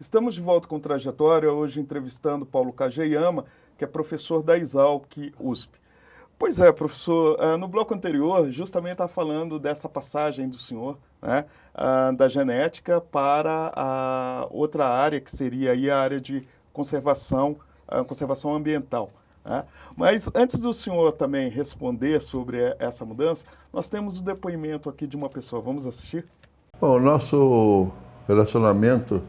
Estamos de volta com Trajetória, hoje entrevistando Paulo Kageyama, que é professor da Exalc USP. Pois é, professor, no bloco anterior, justamente estava falando dessa passagem do senhor, né, da genética para a outra área, que seria aí a área de conservação, conservação ambiental. Né? Mas antes do senhor também responder sobre essa mudança, nós temos o depoimento aqui de uma pessoa. Vamos assistir? Bom, o nosso relacionamento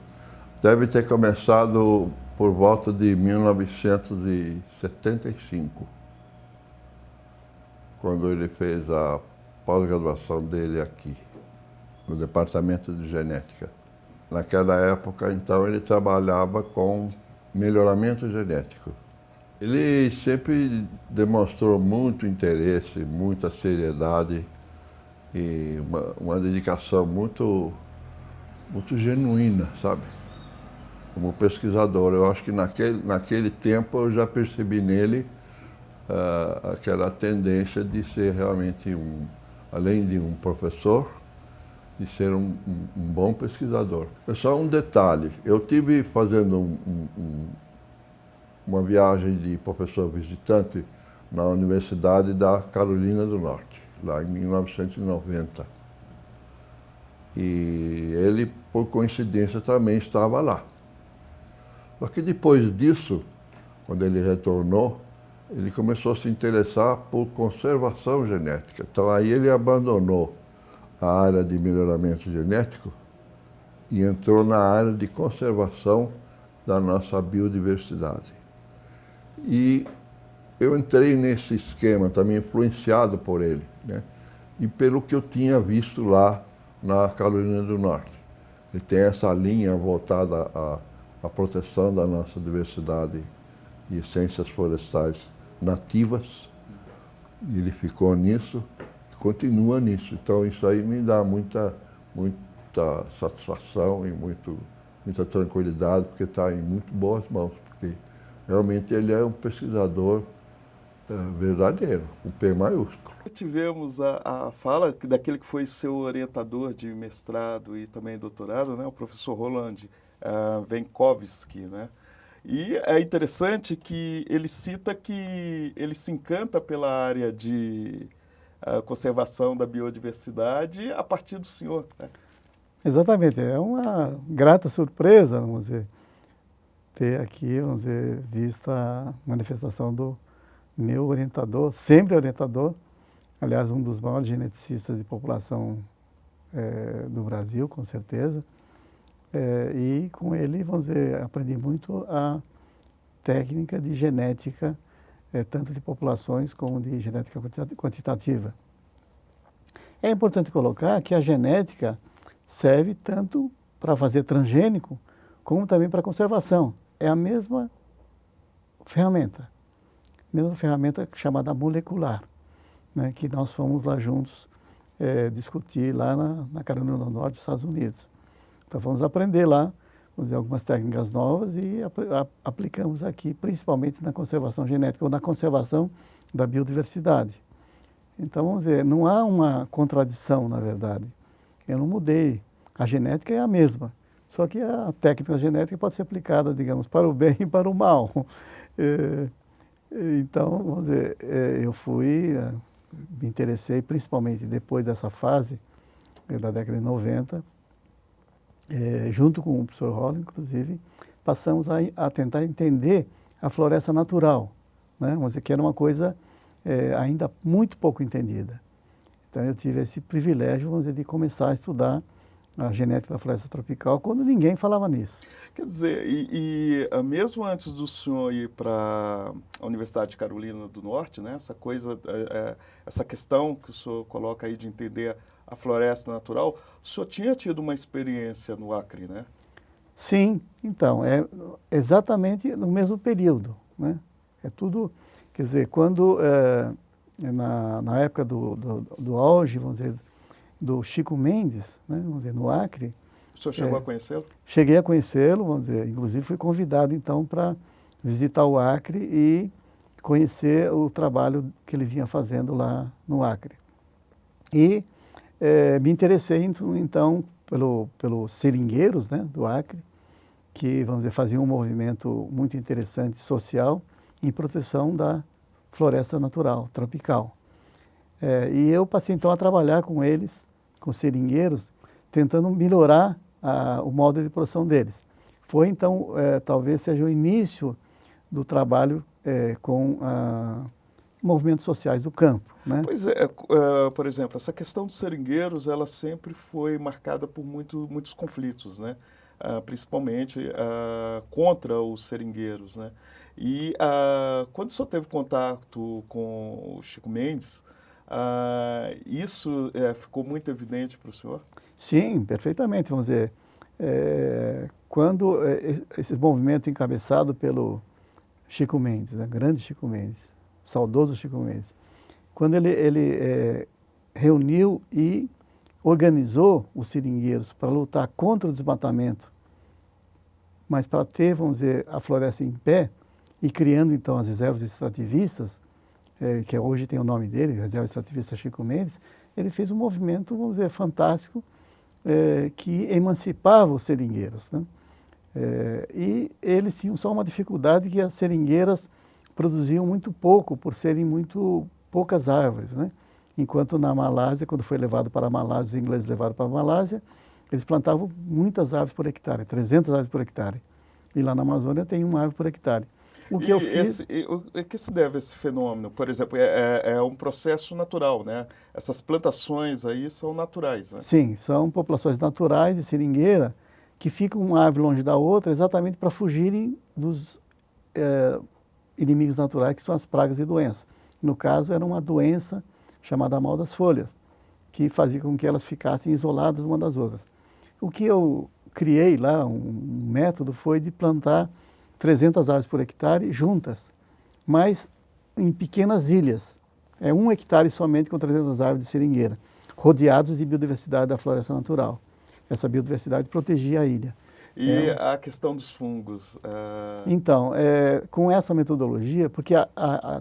deve ter começado por volta de 1975, quando ele fez a pós-graduação dele aqui, no Departamento de Genética. Naquela época, então, ele trabalhava com melhoramento genético. Ele sempre demonstrou muito interesse, muita seriedade e uma dedicação muito genuína, sabe? Como pesquisador. Eu acho que naquele tempo eu já percebi nele aquela tendência de ser realmente, além de um professor, de ser um bom pesquisador. É só um detalhe, eu tive fazendo uma viagem de professor visitante na Universidade da Carolina do Norte, lá em 1990. E ele, por coincidência, também estava lá. Só que depois disso, quando ele retornou, ele começou a se interessar por conservação genética. Então aí ele abandonou a área de melhoramento genético e entrou na área de conservação da nossa biodiversidade. E eu entrei nesse esquema também influenciado por ele, né? E pelo que eu tinha visto lá na Carolina do Norte. Ele tem essa linha voltada à proteção da nossa diversidade de essências florestais nativas, e ele ficou nisso e continua nisso. Então isso aí me dá muita satisfação e muita tranquilidade, porque está em muito boas mãos, porque realmente ele é um pesquisador verdadeiro, com P maiúsculo. Tivemos a fala daquele que foi seu orientador de mestrado e também doutorado, né, o professor Roland Venkovsky, né? E é interessante que ele cita que ele se encanta pela área de conservação da biodiversidade a partir do senhor. Né? Exatamente, é uma grata surpresa, vamos dizer, ter aqui, vamos dizer, visto a manifestação do meu orientador, sempre orientador, aliás, um dos maiores geneticistas de população do Brasil, com certeza. E com ele, vamos dizer, aprendi muito a técnica de genética, tanto de populações como de genética quantitativa. É importante colocar que a genética serve tanto para fazer transgênico, como também para conservação. É a mesma ferramenta chamada molecular, né, que nós fomos lá juntos discutir lá na Carolina do Norte, dos Estados Unidos. Então vamos aprender lá, vamos ver algumas técnicas novas e aplicamos aqui, principalmente na conservação genética ou na conservação da biodiversidade. Então, vamos dizer, não há uma contradição, na verdade. Eu não mudei. A genética é a mesma, só que a técnica genética pode ser aplicada, digamos, para o bem e para o mal. Então, vamos dizer, eu me interessei, principalmente depois dessa fase, da década de 90, junto com o professor Holland, inclusive, passamos a tentar entender a floresta natural, né? Vamos dizer que era uma coisa ainda muito pouco entendida. Então eu tive esse privilégio, vamos dizer, de começar a estudar a genética da floresta tropical quando ninguém falava nisso. Quer dizer, mesmo antes do senhor ir para a Universidade de Carolina do Norte, né, essa questão que o senhor coloca aí de entender a floresta natural, o senhor tinha tido uma experiência no Acre, né? Sim, então, é exatamente no mesmo período, né? É tudo, quer dizer, quando, na época do auge, vamos dizer, do Chico Mendes, né, vamos dizer, no Acre. O senhor chegou a conhecê-lo? Cheguei a conhecê-lo, vamos dizer, inclusive fui convidado então para visitar o Acre e conhecer o trabalho que ele vinha fazendo lá no Acre. E me interessei então pelos seringueiros, né, do Acre, que, vamos dizer, faziam um movimento muito interessante social em proteção da floresta natural, tropical. E eu passei então a trabalhar com eles, com seringueiros, tentando melhorar o modo de produção deles. Foi então, talvez seja o início do trabalho com movimentos sociais do campo, né? Pois por exemplo, essa questão dos seringueiros, ela sempre foi marcada por muitos conflitos, né? Principalmente contra os seringueiros, né? E quando o senhor teve contato com o Chico Mendes, isso ficou muito evidente para o senhor? Sim, perfeitamente. Vamos dizer, quando esse movimento encabeçado pelo Chico Mendes, né, grande Chico Mendes, saudoso Chico Mendes, quando ele reuniu e organizou os seringueiros para lutar contra o desmatamento, mas para ter, vamos dizer, a floresta em pé, e criando então as reservas extrativistas, que hoje tem o nome dele, Reserva Extrativista Chico Mendes, ele fez um movimento, vamos dizer, fantástico, que emancipava os seringueiros, né? E eles tinham só uma dificuldade, que as seringueiras produziam muito pouco, por serem muito poucas árvores, né? Enquanto na Malásia, quando foi levado para a Malásia, os ingleses levaram para a Malásia, eles plantavam muitas árvores por hectare, 300 árvores por hectare. E lá na Amazônia tem uma árvore por hectare. O que eu fiz... O que se deve a esse fenômeno? Por exemplo, é um processo natural, né? Essas plantações aí são naturais, né? Sim, são populações naturais de seringueira que ficam uma árvore longe da outra exatamente para fugirem dos inimigos naturais, que são as pragas e doenças. No caso, era uma doença chamada mal das folhas, que fazia com que elas ficassem isoladas uma das outras. O que eu criei lá, um método, foi de plantar 300 árvores por hectare juntas, mas em pequenas ilhas. É 1 hectare somente com 300 árvores de seringueira, rodeados de biodiversidade da floresta natural. Essa biodiversidade protegia a ilha. E a questão dos fungos? Então, com essa metodologia, porque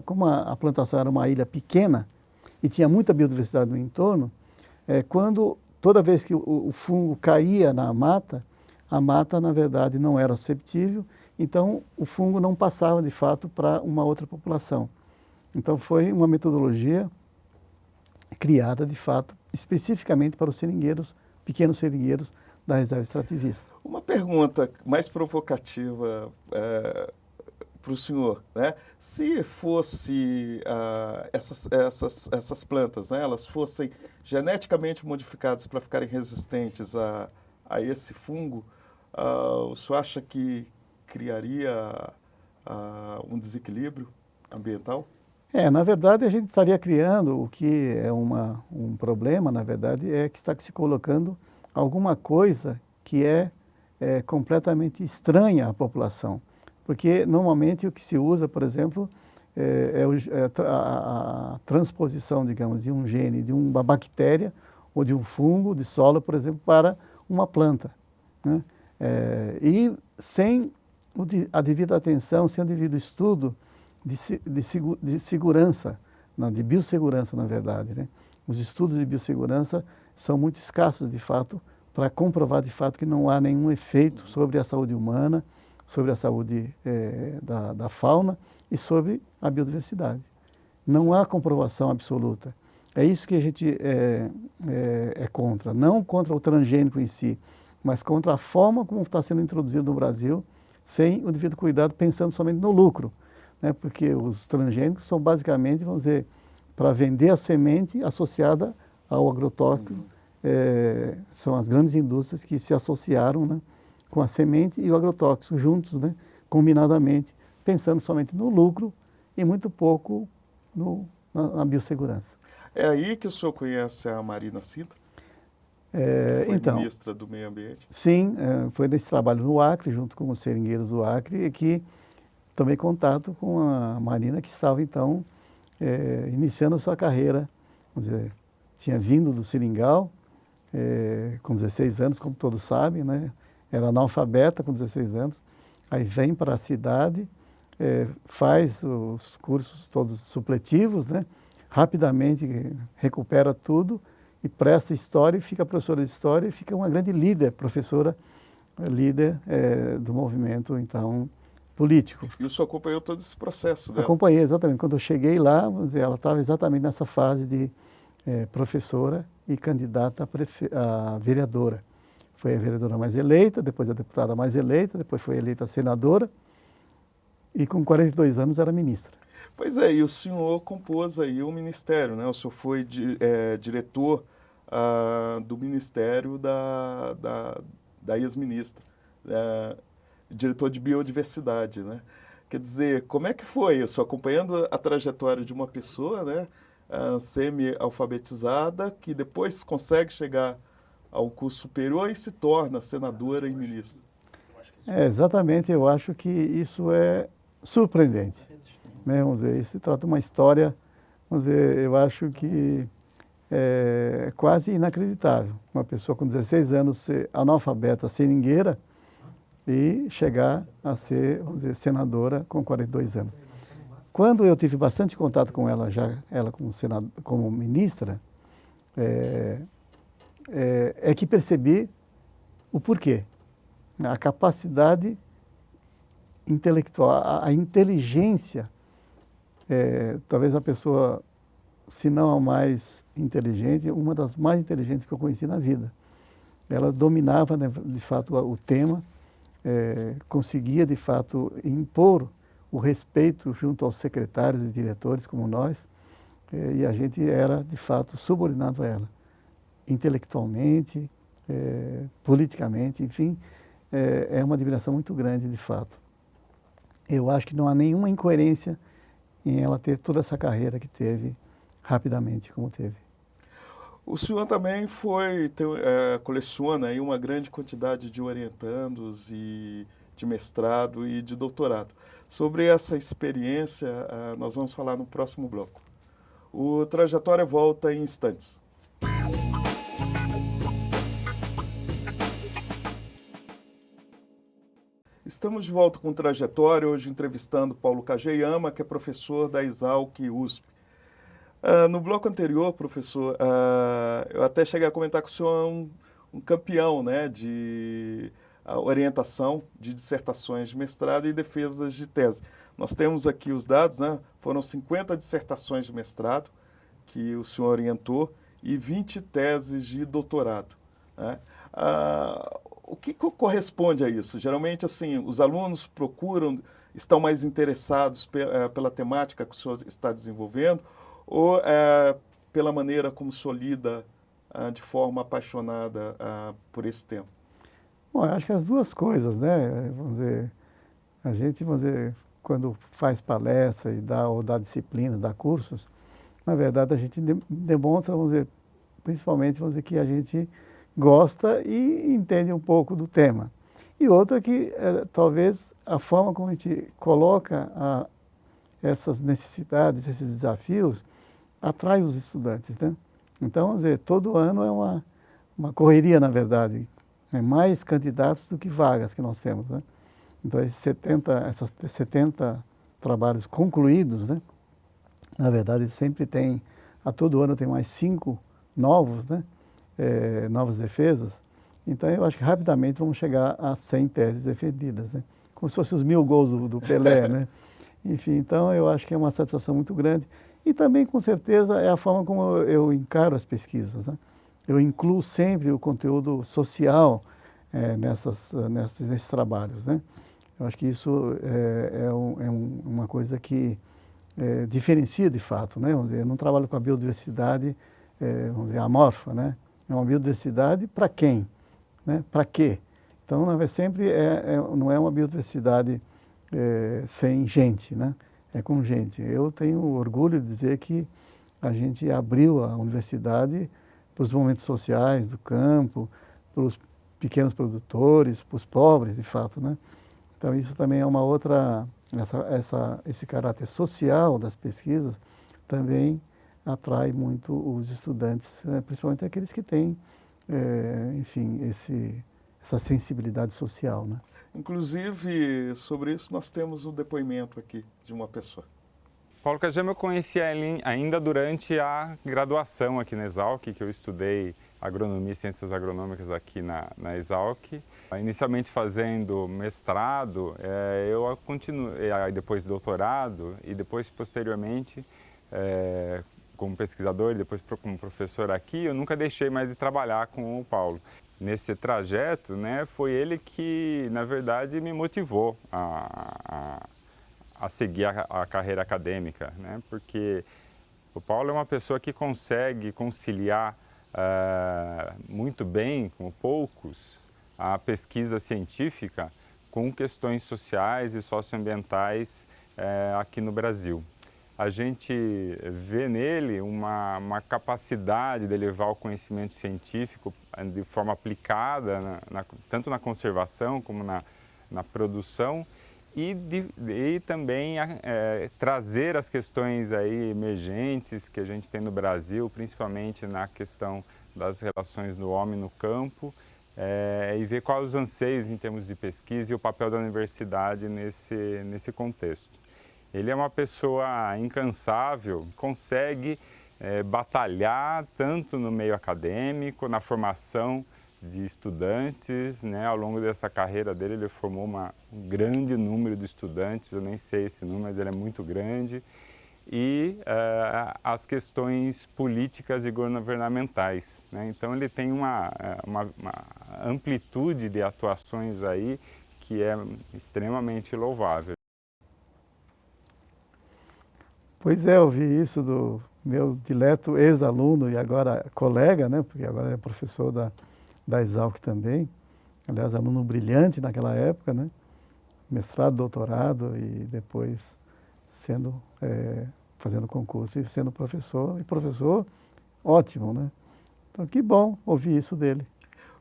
como a plantação era uma ilha pequena e tinha muita biodiversidade no entorno, toda vez que o fungo caía na mata, a mata, na verdade, não era susceptível, então o fungo não passava, de fato, para uma outra população. Então, foi uma metodologia criada, de fato, especificamente para os seringueiros, pequenos seringueiros da reserva extrativista. Uma pergunta mais provocativa para o senhor, né? Se fosse essas plantas, né, elas fossem geneticamente modificadas para ficarem resistentes a esse fungo, o senhor acha que criaria um desequilíbrio ambiental? Na verdade, a gente estaria criando o que é um problema, na verdade, é que está se colocando alguma coisa que é completamente estranha à população. Porque, normalmente, o que se usa, por exemplo, a transposição, digamos, de um gene, de uma bactéria ou de um fungo de solo, por exemplo, para uma planta, né? E sem a devida atenção, sem o devido estudo de segurança, não, de biossegurança, na verdade, né? Os estudos de biossegurança são muito escassos, de fato, para comprovar, de fato, que não há nenhum efeito sobre a saúde humana, sobre a saúde da fauna e sobre a biodiversidade. Não há comprovação absoluta. É isso que a gente é contra. Não contra o transgênico em si, mas contra a forma como está sendo introduzido no Brasil, sem o devido cuidado, pensando somente no lucro, né? Porque os transgênicos são basicamente, vamos dizer, para vender a semente associada ao agrotóxico. São as grandes indústrias que se associaram, né, com a semente e o agrotóxico juntos, né, combinadamente, pensando somente no lucro e muito pouco na biossegurança. É aí que o senhor conhece a Marina Sintra? Foi ministra do Meio Ambiente? Sim, foi nesse trabalho no Acre, junto com os seringueiros do Acre, que tomei contato com a Marina, que estava, então, iniciando a sua carreira. Vamos dizer, tinha vindo do Seringal, com 16 anos, como todos sabem, né? Era analfabeta com 16 anos, aí vem para a cidade, faz os cursos todos supletivos, né? Rapidamente recupera tudo e presta história, e fica professora de história e fica uma grande líder, professora líder do movimento, então, político. E o senhor acompanhou todo esse processo dela? Acompanhei, exatamente. Quando eu cheguei lá, vamos dizer, ela estava exatamente nessa fase de professora e candidata a vereadora. Foi a vereadora mais eleita, depois a deputada mais eleita, depois foi eleita senadora e com 42 anos era ministra. Pois é, e o senhor compôs aí o ministério, né? O senhor foi diretor do ministério da ex-ministra, diretor de biodiversidade, né? Quer dizer, como é que foi? Eu só acompanhando a trajetória de uma pessoa, né, semi-alfabetizada, que depois consegue chegar ao curso superior e se torna senadora e ministra. Exatamente, eu acho que isso é surpreendente, né? Vamos dizer, isso se trata de uma história, vamos dizer, eu acho que é quase inacreditável. Uma pessoa com 16 anos ser analfabeta, seringueira, e chegar a ser, vamos dizer, senadora com 42 anos. Quando eu tive bastante contato com ela, já ela como ministra, é que percebi o porquê. A capacidade intelectual, a inteligência, talvez a pessoa, se não a mais inteligente, uma das mais inteligentes que eu conheci na vida. Ela dominava, né, de fato, o tema, conseguia, de fato, impor o respeito junto aos secretários e diretores como nós, e a gente era, de fato, subordinado a ela, intelectualmente, politicamente, enfim, é uma admiração muito grande, de fato. Eu acho que não há nenhuma incoerência em ela ter toda essa carreira que teve, rapidamente, como teve. O senhor também coleciona aí uma grande quantidade de orientandos e de mestrado e de doutorado. Sobre essa experiência, nós vamos falar no próximo bloco. O Trajetória volta em instantes. Estamos de volta com o Trajetória, hoje entrevistando Paulo Kageyama, que é professor da Exalc USP. No bloco anterior, professor, eu até cheguei a comentar que o senhor é um campeão, né, de orientação de dissertações de mestrado e defesas de tese. Nós temos aqui os dados, né, foram 50 dissertações de mestrado que o senhor orientou e 20 teses de doutorado, né? O que corresponde a isso? Geralmente, assim, os alunos estão mais interessados pela temática que o senhor está desenvolvendo, ou pela maneira como o senhor lida de forma apaixonada por esse tema? Bom, eu acho que as duas coisas, né? Vamos dizer, a gente, vamos dizer, quando faz palestra e dá disciplina, dá cursos, na verdade a gente demonstra, vamos dizer, principalmente, vamos dizer, que a gente gosta e entende um pouco do tema. E outra que talvez a forma como a gente coloca essas necessidades, esses desafios, atrai os estudantes, né? Então, vamos dizer, todo ano é uma correria, na verdade. É mais candidatos do que vagas que nós temos, né? Então, esses 70 trabalhos concluídos, né? Na verdade, sempre tem, a todo ano tem mais 5 novos, né? Novas defesas. Então, eu acho que rapidamente vamos chegar a 100 teses defendidas, né? Como se fossem os 1000 gols do Pelé, né? Enfim, então eu acho que é uma satisfação muito grande. E também, com certeza, é a forma como eu encaro as pesquisas, né? Eu incluo sempre o conteúdo social nesses trabalhos, né? Eu acho que isso uma coisa que diferencia de fato, né? Vamos dizer, eu não trabalho com a biodiversidade, vamos dizer, amorfa, né? É uma biodiversidade para quem? Né? Para quê? Então, sempre não é uma biodiversidade sem gente, né? É com gente. Eu tenho orgulho de dizer que a gente abriu a universidade para os movimentos sociais do campo, para os pequenos produtores, para os pobres, de fato, né? Então, isso também é uma outra, esse caráter social das pesquisas também atrai muito os estudantes, principalmente aqueles que têm, enfim, essa sensibilidade social, né? Inclusive, sobre isso, nós temos um depoimento aqui de uma pessoa. Paulo Kageyama eu conheci ele ainda durante a graduação aqui na Exalc, que eu estudei agronomia e ciências agronômicas aqui na Exalc. Inicialmente fazendo mestrado, eu continuei, depois doutorado e depois posteriormente como pesquisador e depois como professor aqui, eu nunca deixei mais de trabalhar com o Paulo. Nesse trajeto, né, foi ele que, na verdade, me motivou a seguir a carreira acadêmica, né? Porque o Paulo é uma pessoa que consegue conciliar muito bem, como poucos, a pesquisa científica com questões sociais e socioambientais aqui no Brasil. A gente vê nele uma capacidade de levar o conhecimento científico de forma aplicada, tanto na conservação como na produção, e também trazer as questões aí emergentes que a gente tem no Brasil, principalmente na questão das relações do homem no campo, e ver quais os anseios em termos de pesquisa e o papel da universidade nesse contexto. Ele é uma pessoa incansável, consegue batalhar tanto no meio acadêmico, na formação de estudantes, né? Ao longo dessa carreira dele, ele formou um grande número de estudantes, eu nem sei esse número, mas ele é muito grande, e as questões políticas e governamentais, né? Então ele tem uma amplitude de atuações aí que é extremamente louvável. Pois é, eu vi isso do meu dileto ex-aluno e agora colega, né? Porque agora é professor da Exalc também, aliás, aluno brilhante naquela época, né? Mestrado, doutorado e depois fazendo concurso e sendo professor, e professor ótimo, né? Então, que bom ouvir isso dele.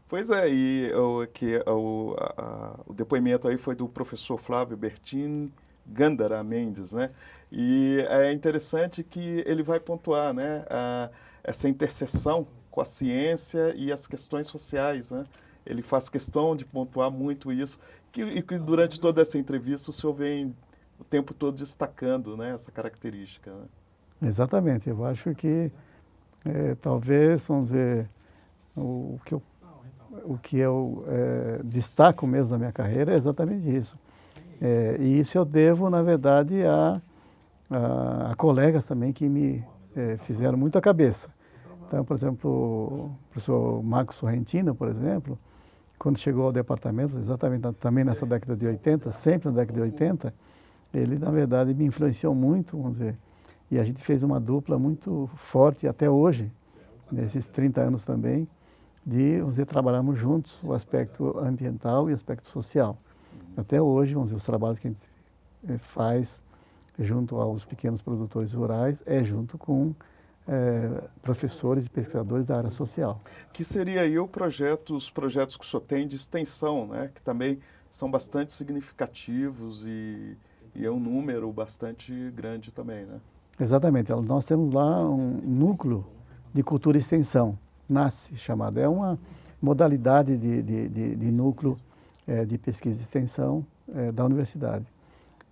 Pois é, e o depoimento aí foi do professor Flávio Bertin Gandara Mendes, né? E é interessante que ele vai pontuar, né, essa interseção com a ciência e as questões sociais, né? Ele faz questão de pontuar muito isso, e que durante toda essa entrevista o senhor vem o tempo todo destacando, né, essa característica, né? Exatamente, eu acho que talvez, vamos dizer, o que eu destaco mesmo na minha carreira é exatamente isso. E isso eu devo, na verdade, a colegas também que me fizeram muito a cabeça. Então, por exemplo, o professor Marcos Sorrentino, por exemplo, quando chegou ao departamento, exatamente também nessa década de 80, sempre na década de 80, ele, na verdade, me influenciou muito, vamos dizer, e a gente fez uma dupla muito forte até hoje, nesses 30 anos também, vamos dizer, trabalharmos juntos o aspecto ambiental e o aspecto social. Até hoje, vamos dizer, os trabalhos que a gente faz junto aos pequenos produtores rurais junto com professores e pesquisadores da área social. Que seria aí os projetos que o senhor tem de extensão, né? Que também são bastante significativos e é um número bastante grande também, né? Exatamente. Nós temos lá um núcleo de cultura e extensão, NASCE chamado. É uma modalidade de núcleo de pesquisa e extensão da universidade.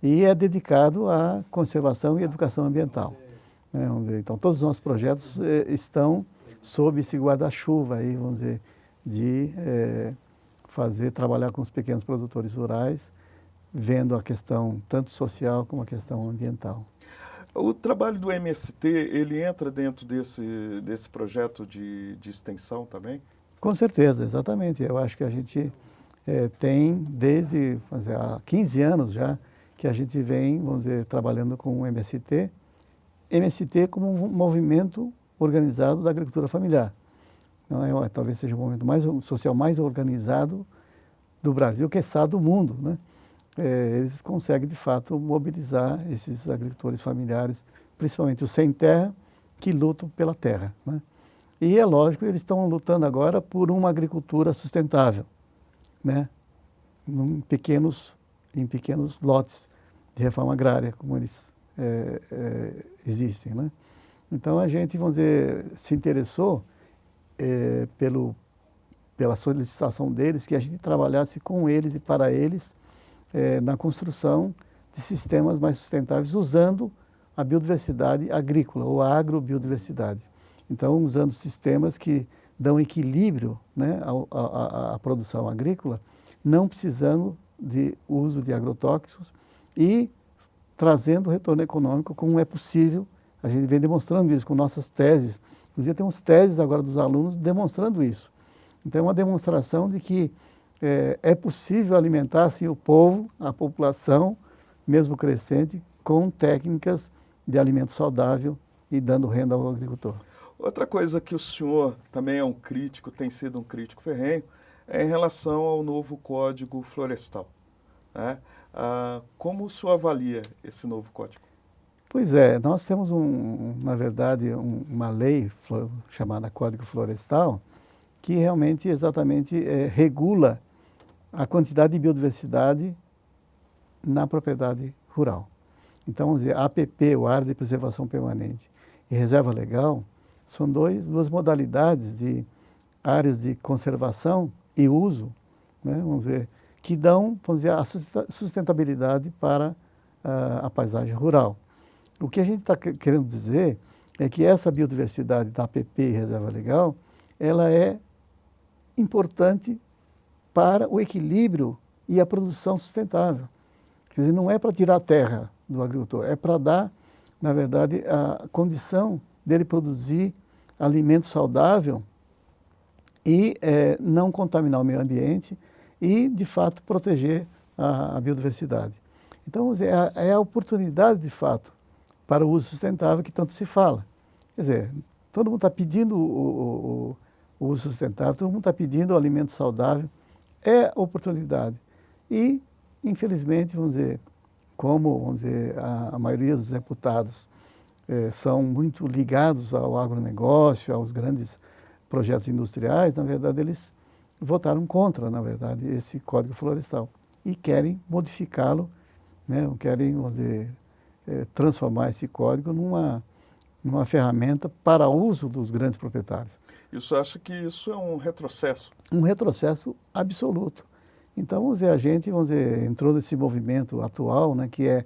E é dedicado à conservação e educação ambiental. Então, todos os nossos projetos estão sob esse guarda-chuva aí, vamos dizer, de trabalhar com os pequenos produtores rurais, vendo a questão tanto social como a questão ambiental. O trabalho do MST, ele entra dentro desse projeto de extensão também? Com certeza, exatamente. Eu acho que a gente tem desde há 15 anos já que a gente vem, vamos dizer, trabalhando com o MST como um movimento organizado da agricultura familiar. Não talvez seja o movimento social mais organizado do Brasil, que é do mundo, né? Eles conseguem, de fato, mobilizar esses agricultores familiares, principalmente os sem terra, que lutam pela terra, né? E é lógico, eles estão lutando agora por uma agricultura sustentável, né? Em pequenos lotes de reforma agrária, como eles existem, né? Então a gente, vamos dizer, se interessou pela solicitação deles que a gente trabalhasse com eles e para eles na construção de sistemas mais sustentáveis, usando a biodiversidade agrícola, ou a agrobiodiversidade. Então, usando sistemas que dão equilíbrio, né, à produção agrícola, não precisando de uso de agrotóxicos e trazendo retorno econômico como é possível. A gente vem demonstrando isso com nossas teses. Inclusive, temos teses agora dos alunos demonstrando isso. Então, é uma demonstração de que é possível alimentar assim, o povo, a população, mesmo crescente, com técnicas de alimento saudável e dando renda ao agricultor. Outra coisa que o senhor também é um crítico, tem sido um crítico ferrenho, é em relação ao novo Código Florestal, né? Como o senhor avalia esse novo código? Pois é, nós temos, na verdade, uma lei chamada Código Florestal, que realmente, exatamente, regula a quantidade de biodiversidade na propriedade rural. Então, vamos dizer, APP, o Área de Preservação Permanente, e Reserva Legal, são duas modalidades de áreas de conservação e uso, né, vamos dizer, que dão, vamos dizer, a sustentabilidade para a paisagem rural. O que a gente está querendo dizer é que essa biodiversidade da APP e Reserva Legal, ela é importante para o equilíbrio e a produção sustentável. Quer dizer, não é para tirar a terra do agricultor, é para dar, na verdade, a condição dele produzir alimento saudável e não contaminar o meio ambiente e, de fato, proteger a biodiversidade. Então, é a oportunidade, de fato, para o uso sustentável que tanto se fala. Quer dizer, todo mundo está pedindo o uso sustentável, todo mundo está pedindo o alimento saudável, é oportunidade. E, infelizmente, vamos dizer, como a maioria dos deputados são muito ligados ao agronegócio, aos grandes projetos industriais, na verdade, eles votaram contra, na verdade, esse Código Florestal e querem modificá-lo, né, querem, vamos dizer, transformar esse código numa ferramenta para uso dos grandes proprietários. E o senhor acha que isso é um retrocesso? Um retrocesso absoluto. Então, vamos dizer, a gente, vamos dizer, entrou nesse movimento atual, né, que é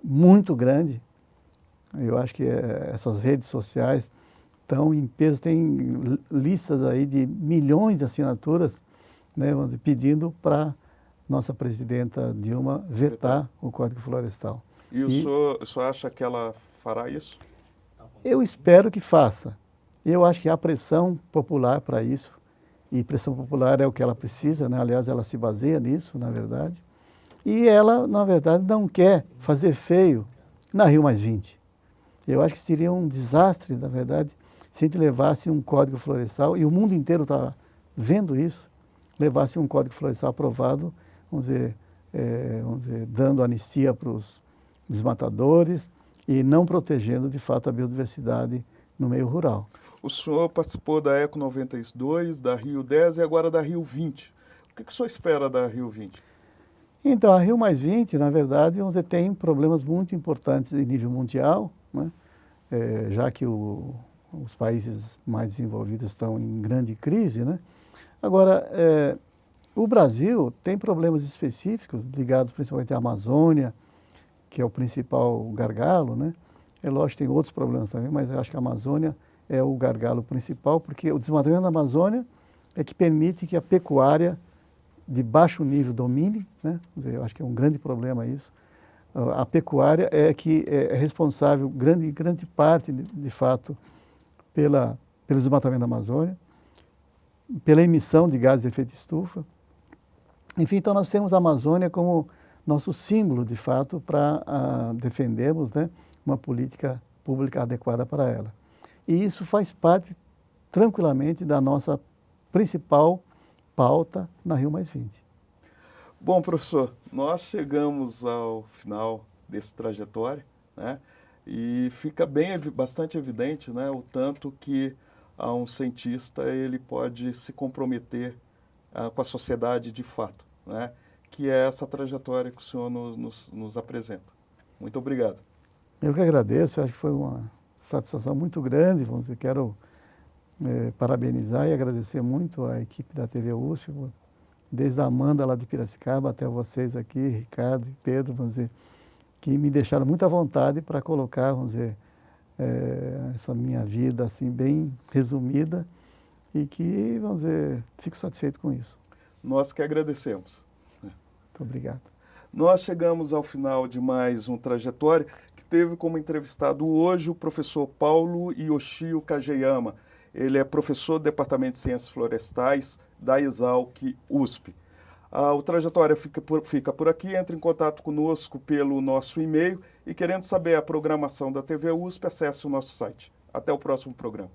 muito grande. Eu acho que essas redes sociais estão em peso, tem listas aí de milhões de assinaturas, né, vamos dizer, pedindo para nossa presidenta Dilma vetar o Código Florestal. E o senhor acha que ela fará isso? Eu espero que faça. Eu acho que há pressão popular para isso, e pressão popular é o que ela precisa, né? Aliás, ela se baseia nisso, na verdade. E ela, na verdade, não quer fazer feio na Rio+20. Eu acho que seria um desastre, na verdade, se a gente levasse um Código Florestal, e o mundo inteiro está vendo isso, levasse um Código Florestal aprovado, vamos dizer, dando anistia para os desmatadores e não protegendo, de fato, a biodiversidade no meio rural. O senhor participou da Eco 92, da Rio 10 e agora da Rio 20. O que o senhor espera da Rio 20? Então, a Rio+20, na verdade, vamos dizer, tem problemas muito importantes em nível mundial, né? Já que os países mais desenvolvidos estão em grande crise, né? Agora, o Brasil tem problemas específicos ligados principalmente à Amazônia, que é o principal gargalo, né? É lógico que tem outros problemas também, mas eu acho que a Amazônia é o gargalo principal, porque o desmatamento da Amazônia é que permite que a pecuária de baixo nível domine, né? Quer dizer, eu acho que é um grande problema isso. A pecuária é que é responsável, grande parte, de fato, pelo desmatamento da Amazônia, pela emissão de gases de efeito estufa. Enfim, então nós temos a Amazônia como nosso símbolo, de fato, para defendermos, né, uma política pública adequada para ela. E isso faz parte, tranquilamente, da nossa principal pauta na Rio+20. Bom, professor, nós chegamos ao final desse trajetório, né? E fica bastante evidente, né, o tanto que um cientista ele pode se comprometer com a sociedade de fato, né? Que é essa trajetória que o senhor nos apresenta. Muito obrigado. Eu que agradeço, acho que foi uma satisfação muito grande, vamos dizer, quero parabenizar e agradecer muito à equipe da TV USP, desde a Amanda lá de Piracicaba até vocês aqui, Ricardo e Pedro, vamos dizer, que me deixaram muita vontade para colocar, vamos dizer, essa minha vida assim bem resumida e que, vamos dizer, fico satisfeito com isso. Nós que agradecemos. Muito obrigado. Nós chegamos ao final de mais um Trajetória, que teve como entrevistado hoje o professor Paulo Yoshio Kageyama. Ele é professor do Departamento de Ciências Florestais da Exalc USP. O Trajetória fica por aqui. Entre em contato conosco pelo nosso e-mail e, querendo saber a programação da TV USP, acesse o nosso site. Até o próximo programa.